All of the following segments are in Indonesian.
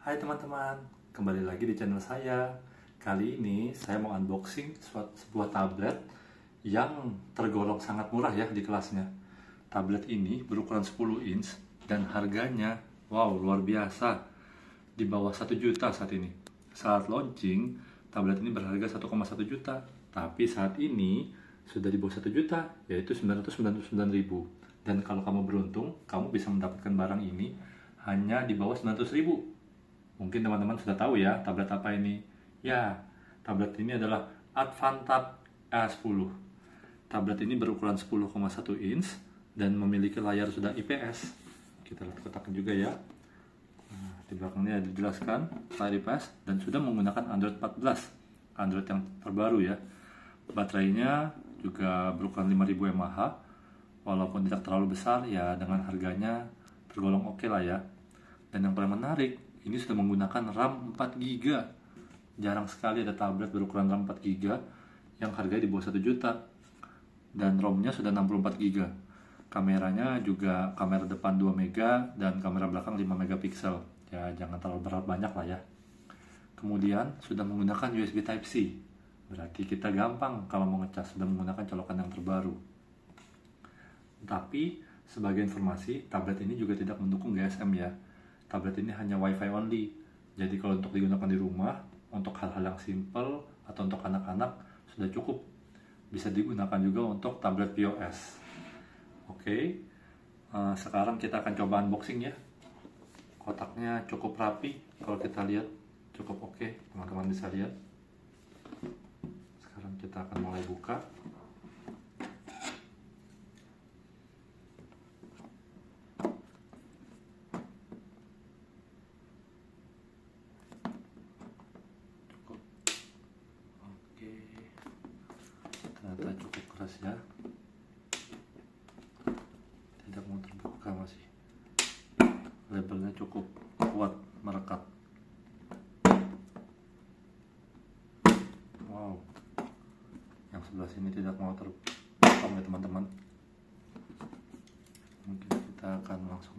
Hai teman-teman, kembali lagi di channel saya. Kali ini saya mau unboxing sebuah tablet yang tergolong sangat murah ya di kelasnya. Tablet ini berukuran 10 inch dan harganya wow luar biasa, di bawah 1 juta saat ini. Saat launching, tablet ini berharga 1,1 juta, tapi saat ini sudah di bawah 1 juta, yaitu 999.000. Dan kalau kamu beruntung, kamu bisa mendapatkan barang ini hanya di bawah 900.000. Mungkin teman-teman sudah tahu ya tablet apa ini. Ya, tablet ini adalah Advantab A10. Tablet ini berukuran 10,1 inch dan memiliki layar sudah IPS. Kita lihat kotaknya juga ya. Nah, di belakangnya dijelaskan layar IPS dan sudah menggunakan Android 14. Android yang terbaru ya. Baterainya juga berukuran 5000 mAh. Walaupun tidak terlalu besar ya, dengan harganya tergolong oke lah ya. Dan yang paling menarik, ini sudah menggunakan RAM 4GB. Jarang sekali ada tablet berukuran RAM 4GB yang harganya di bawah 1 juta. Dan ROM-nya sudah 64GB. Kameranya juga kamera depan 2MP dan kamera belakang 5MP. Ya, jangan terlalu berat banyak lah ya. Kemudian sudah menggunakan USB Type-C. Berarti kita gampang kalau mau ngecas, sudah menggunakan colokan yang terbaru. Tapi sebagai informasi, tablet ini juga tidak mendukung GSM ya. Tablet ini hanya WiFi only. Jadi kalau untuk digunakan di rumah, untuk hal-hal yang simple atau untuk anak-anak sudah cukup. Bisa digunakan juga untuk tablet iOS. Oke, sekarang kita akan coba unboxing ya. Kotaknya cukup rapi, kalau kita lihat cukup oke. Teman-teman bisa lihat. Sekarang kita akan mulai buka. Ternyata cukup keras ya, tidak mau terbuka masih. Labelnya cukup kuat merekat. Wow, yang sebelah sini tidak mau terbuka ya teman-teman. Mungkin kita akan langsung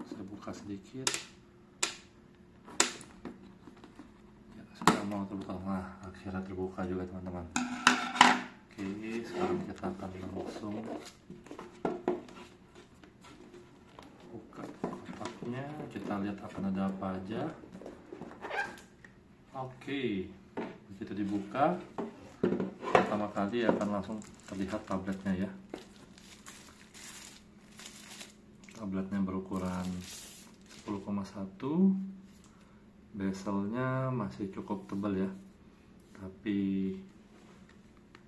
saya buka sedikit ya, sudah mau terbuka. Nah, akhirnya terbuka juga teman-teman. Oke, sekarang kita akan langsung buka kotaknya. Kita lihat akan ada apa aja. Oke, begitu dibuka, pertama kali akan langsung terlihat tabletnya ya. Tabletnya berukuran 10,1, bezelnya masih cukup tebal ya, tapi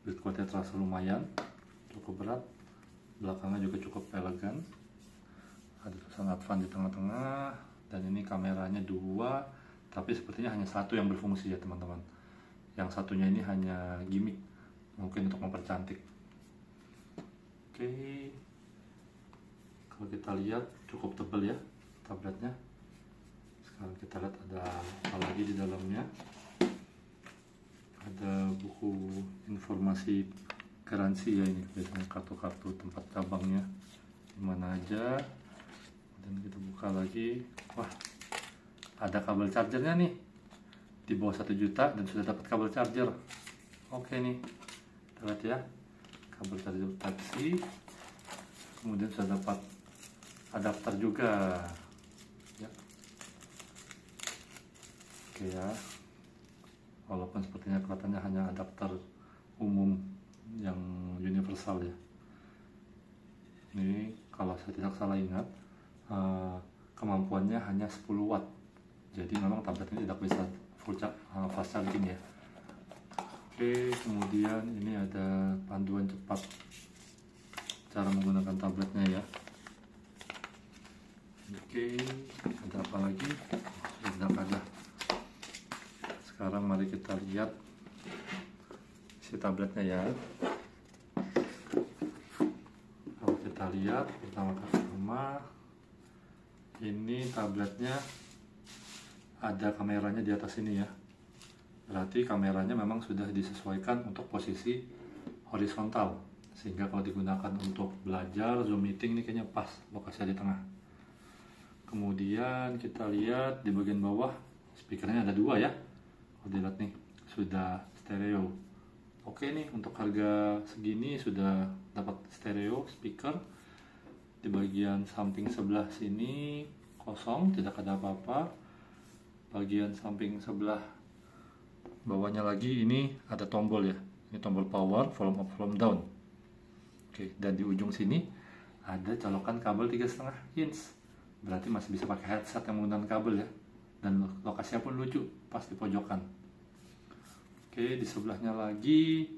build quality terasa lumayan, cukup berat. Belakangnya juga cukup elegan, ada tulisan Advan di tengah-tengah, dan ini kameranya 2, tapi sepertinya hanya satu yang berfungsi ya teman-teman. Yang satunya ini hanya gimmick, mungkin untuk mempercantik. Oke, kalau kita lihat cukup tebal ya tabletnya. Sekarang kita lihat ada apa lagi di dalamnya. Ada buku informasi garansi ya, ini biasanya kartu-kartu tempat cabangnya dimana aja. Dan kita buka lagi, wah ada kabel chargernya nih, di bawah 1 juta dan sudah dapat kabel charger. Oke nih, kita lihat ya, kabel charger Type-C. Kemudian sudah dapat adapter juga ya. Oke ya, walaupun sepertinya kelihatannya hanya adapter umum yang universal ya. Ini kalau saya tidak salah ingat, kemampuannya hanya 10 watt. Jadi memang tablet ini tidak bisa fast charging ya. Oke, kemudian ini ada panduan cepat cara menggunakan tabletnya ya. Oke, ada apa lagi? Sudah ada. Sekarang mari kita lihat isi tabletnya ya. Kalau kita lihat pertama-tama, ini tabletnya ada kameranya di atas ini ya. Berarti kameranya memang sudah disesuaikan untuk posisi horizontal, sehingga kalau digunakan untuk belajar, Zoom meeting ini kayaknya pas lokasinya di tengah. Kemudian kita lihat di bagian bawah speakernya ada 2 ya, kalau dilihat nih sudah stereo. Oke nih, untuk harga segini sudah dapat stereo speaker. Di bagian samping sebelah sini kosong, tidak ada apa-apa. Bagian samping sebelah bawahnya lagi ini ada tombol ya, ini tombol power, volume up, volume down. Oke, dan di ujung sini ada colokan kabel 3,5 inch, berarti masih bisa pakai headset yang menggunakan kabel ya. Dan lokasinya pun lucu, pas di pojokan. Oke, di sebelahnya lagi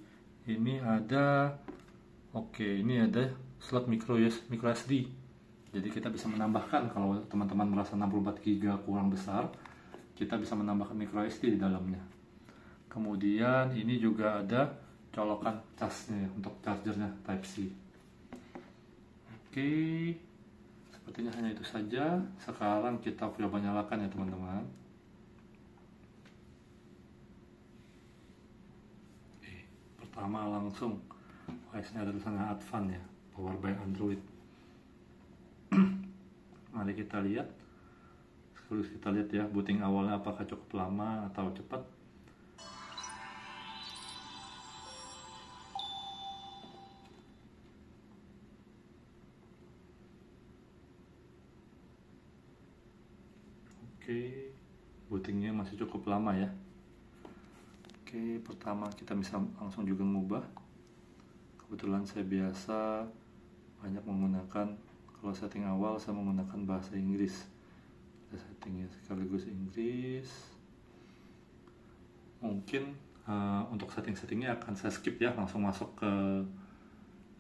ini ada, ini ada slot micro SD. Jadi kita bisa menambahkan, kalau teman-teman merasa 64 GB kurang besar, kita bisa menambahkan micro SD di dalamnya. Kemudian ini juga ada colokan casnya untuk chargernya Type C. Oke, sepertinya hanya itu saja. Sekarang kita coba nyalakan ya teman-teman. Pertama langsung OS-nya ada tulisannya Advan ya, Power by Android. Mari kita lihat. Terus kita lihat ya, booting awalnya apakah cukup lama atau cepat. Oke, bootingnya masih cukup lama ya. Oke, pertama kita bisa langsung juga mengubah. Kebetulan saya biasa banyak menggunakan, kalau setting awal saya menggunakan bahasa Inggris. Ada settingnya sekaligus Inggris. Mungkin untuk setting-settingnya akan saya skip ya, langsung masuk ke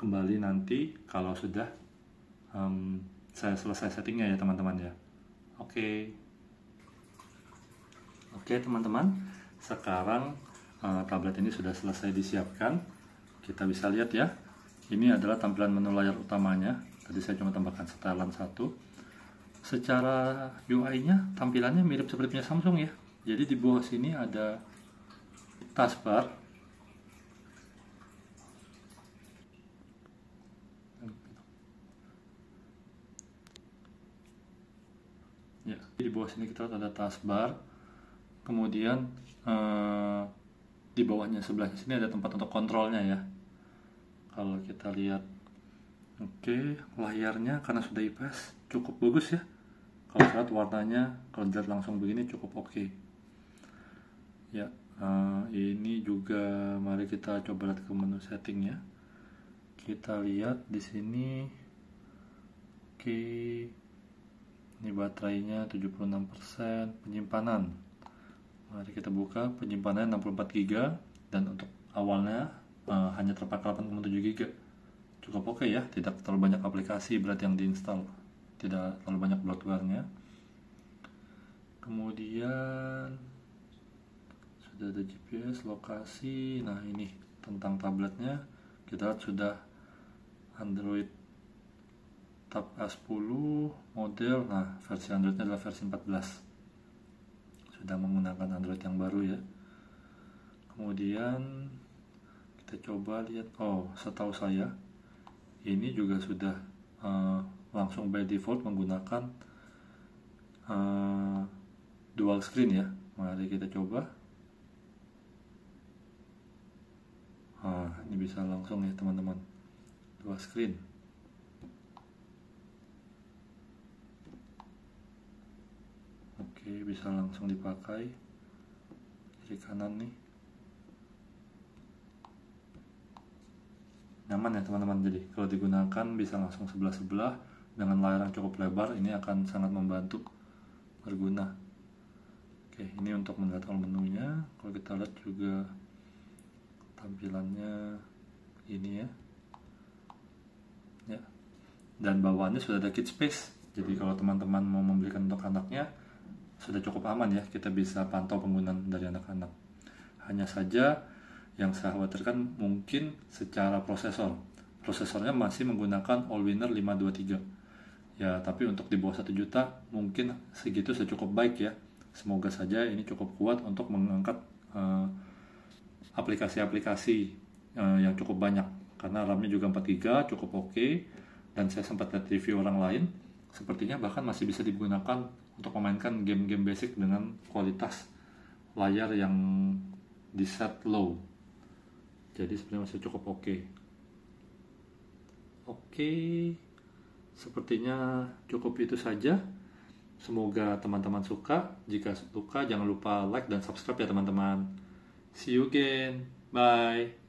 kembali nanti kalau sudah saya selesai settingnya ya teman-teman ya. Oke teman-teman, sekarang tablet ini sudah selesai disiapkan. Kita bisa lihat ya, ini adalah tampilan menu layar utamanya. Tadi saya cuma tambahkan setelan 1. Secara UI-nya tampilannya mirip seperti punya Samsung ya. Jadi di bawah sini ada taskbar. Ya, di bawah sini kita lihat ada taskbar. Kemudian di bawahnya sebelah sini ada tempat untuk kontrolnya ya. Kalau kita lihat, layarnya karena sudah IPS cukup bagus ya. Kalau lihat warnanya, kalau dilihat langsung begini cukup oke. Ya, ini juga mari kita coba lihat ke menu setting ya. Kita lihat di sini. Ini baterainya 76%, penyimpanan. Mari kita buka, penyimpanannya 64 GB dan untuk awalnya hanya terpakai 8,7 GB. Cukup oke ya, tidak terlalu banyak aplikasi berarti yang diinstal, tidak terlalu banyak bloatware-nya. Kemudian sudah ada GPS, lokasi. Nah ini tentang tabletnya, kita lihat sudah Android Tab A10 model. Nah versi Androidnya adalah versi 14, sudah menggunakan Android yang baru ya. Kemudian kita coba lihat, setahu saya ini juga sudah langsung by default menggunakan dual screen ya. Mari kita coba. Ini bisa langsung ya teman-teman, dual screen. Bisa langsung dipakai kiri kanan nih, nyaman ya teman-teman. Jadi kalau digunakan bisa langsung sebelah-sebelah dengan layar yang cukup lebar. Ini akan sangat membantu berguna. Ini untuk melihat all menunya. Kalau kita lihat juga tampilannya ini ya, dan bawaannya sudah ada kit space. Jadi kalau teman-teman mau membelikan untuk anaknya, sudah cukup aman ya, kita bisa pantau penggunaan dari anak-anak. Hanya saja yang saya khawatirkan mungkin secara prosesornya masih menggunakan Allwinner 523 ya, tapi untuk di bawah 1 juta mungkin segitu sudah cukup baik ya. Semoga saja ini cukup kuat untuk mengangkat aplikasi-aplikasi yang cukup banyak, karena RAM-nya juga 4 GB cukup oke. Dan saya sempat lihat review orang lain, sepertinya bahkan masih bisa digunakan untuk memainkan game-game basic dengan kualitas layar yang di set low. Jadi sebenarnya masih cukup oke. Oke, sepertinya cukup itu saja. Semoga teman-teman suka. Jika suka, jangan lupa like dan subscribe ya teman-teman. See you again. Bye.